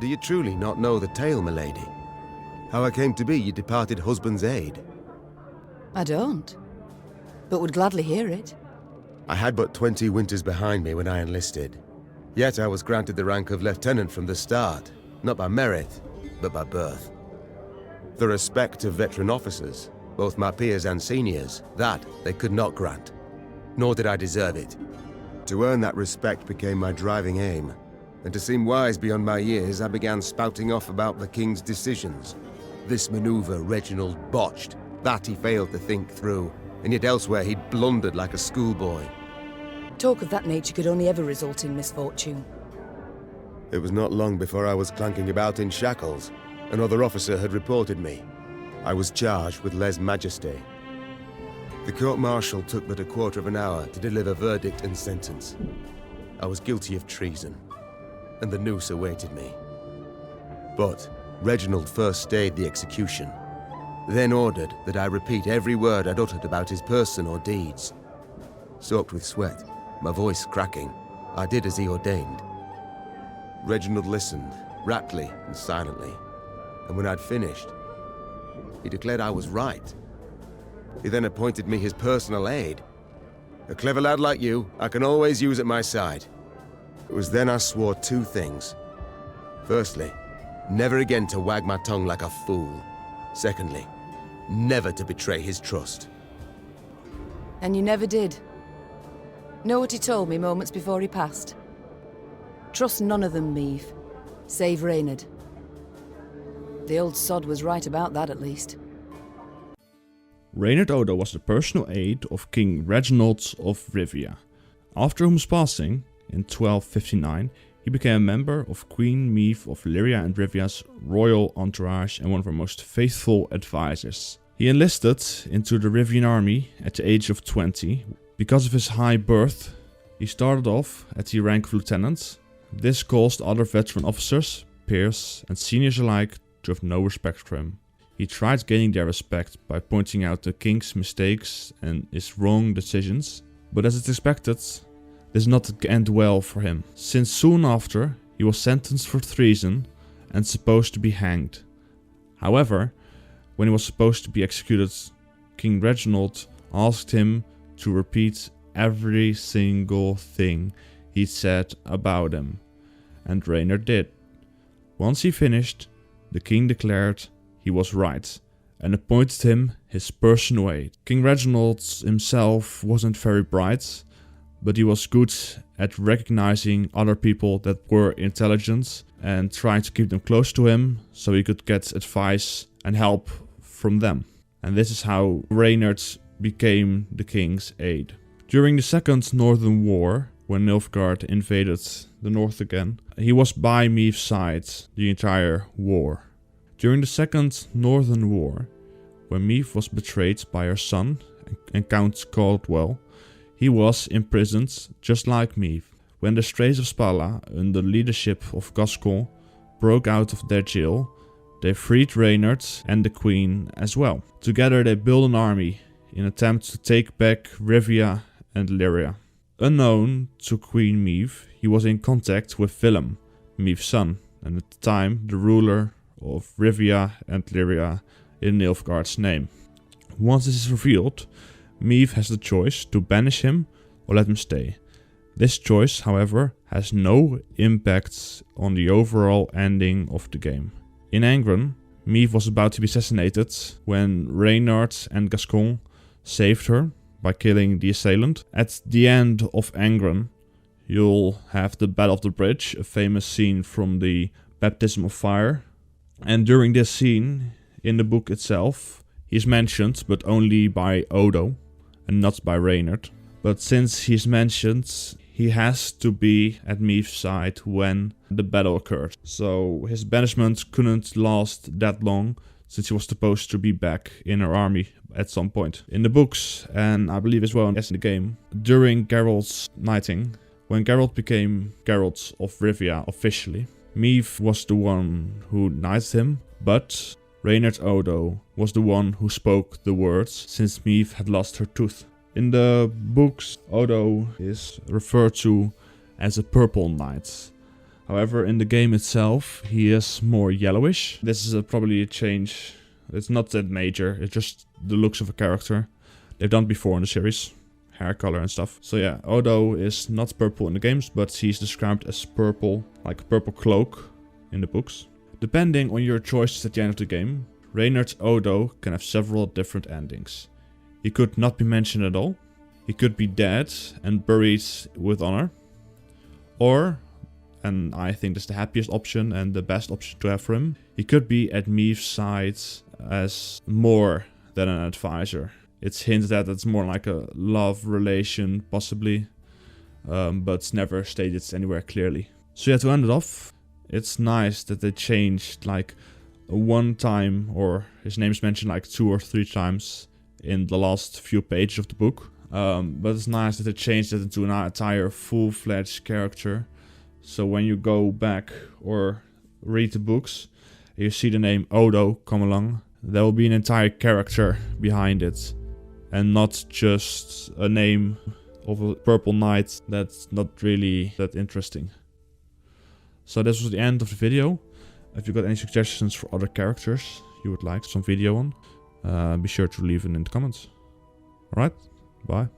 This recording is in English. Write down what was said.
Do you truly not know the tale, milady? How I came to be your departed husband's aide? I don't, but would gladly hear it. I had but 20 winters behind me when I enlisted. Yet I was granted the rank of lieutenant from the start, not by merit, but by birth. The respect of veteran officers, both my peers and seniors, that they could not grant. Nor did I deserve it. To earn that respect became my driving aim. And to seem wise beyond my years, I began spouting off about the king's decisions. This maneuver Reginald botched, that he failed to think through, and yet elsewhere he'd blundered like a schoolboy. Talk of that nature could only ever result in misfortune. It was not long before I was clanking about in shackles. Another officer had reported me. I was charged with lèse-majesté. The court-martial took but a quarter of an hour to deliver verdict and sentence. I was guilty of treason, and the noose awaited me. But Reginald first stayed the execution, then ordered that I repeat every word I'd uttered about his person or deeds. Soaked with sweat, my voice cracking, I did as he ordained. Reginald listened, raptly and silently, and when I'd finished, he declared I was right. He then appointed me his personal aide. A clever lad like you, I can always use at my side. It was then I swore two things. Firstly, never again to wag my tongue like a fool. Secondly, never to betray his trust. And you never did. Know what he told me moments before he passed? Trust none of them, Meave, save Reynard. The old sod was right about that, at least. Reynard Odo was the personal aide of King Reginald of Rivia, after whom's passing, in 1259, he became a member of Queen Meave of Illyria and Rivia's royal entourage and one of her most faithful advisors. He enlisted into the Rivian army at the age of 20. Because of his high birth, he started off at the rank of lieutenant. This caused other veteran officers, peers and seniors alike to have no respect for him. He tried gaining their respect by pointing out the king's mistakes and his wrong decisions, but as it's expected, this did not end well for him, since soon after he was sentenced for treason and supposed to be hanged. However, when he was supposed to be executed, King Reginald asked him to repeat every single thing he said about him, and Reynard did. Once he finished, the king declared he was right and appointed him his personal aide. King Reginald himself wasn't very bright, but he was good at recognizing other people that were intelligent and trying to keep them close to him so he could get advice and help from them. And this is how Reynard became the king's aide. During the Second Northern War, when Nilfgaard invaded the north again, he was by Meave's side the entire war. During the Second Northern War, when Meave was betrayed by her son and Count Caldwell, he was imprisoned just like Meave. When the Straits of Spala, under the leadership of Gascon, broke out of their jail, they freed Reynard and the Queen as well. Together they built an army in an attempt to take back Rivia and Illyria. Unknown to Queen Meave, he was in contact with Willem, Meave's son, and at the time the ruler of Rivia and Illyria in Nilfgaard's name. Once this is revealed, Meave has the choice to banish him or let him stay. This choice, however, has no impact on the overall ending of the game. In Angron, Meave was about to be assassinated when Reynard and Gascon saved her by killing the assailant. At the end of Angron, you'll have the Battle of the Bridge, a famous scene from the Baptism of Fire. And during this scene, in the book itself, he's mentioned, but only by Odo and not by Reynard. But since he's mentioned, he has to be at Meave's side when the battle occurred. So his banishment couldn't last that long, since he was supposed to be back in her army at some point. In the books, and I believe as well as in the game, during Geralt's knighting, when Geralt became Geralt of Rivia officially, Meave was the one who knighted him, but Reynard Odo was the one who spoke the words, since Meave had lost her tooth. In the books, Odo is referred to as a purple knight. However, in the game itself, he is more yellowish. This is probably a change. It's not that major, it's just the looks of a character. They've done it before in the series. Hair color and stuff. So yeah, Odo is not purple in the games, but he's described as purple, like a purple cloak in the books. Depending on your choices at the end of the game, Reynard Odo can have several different endings. He could not be mentioned at all. He could be dead and buried with honor. Or, and I think that's the happiest option and the best option to have for him, he could be at Meath's side as more than an advisor. It's hinted that it's more like a love relation, possibly, but it's never stated anywhere clearly. So yeah, to end it off, it's nice that they changed like one time, or his name's mentioned like 2 or 3 times in the last few pages of the book. But it's nice that they changed it into an entire full-fledged character. So when you go back or read the books, you see the name Odo come along, there will be an entire character behind it. And not just a name of a purple knight that's not really that interesting. So this was the end of the video. If you got any suggestions for other characters you would like some video on, be sure to leave it in the comments. Alright, bye.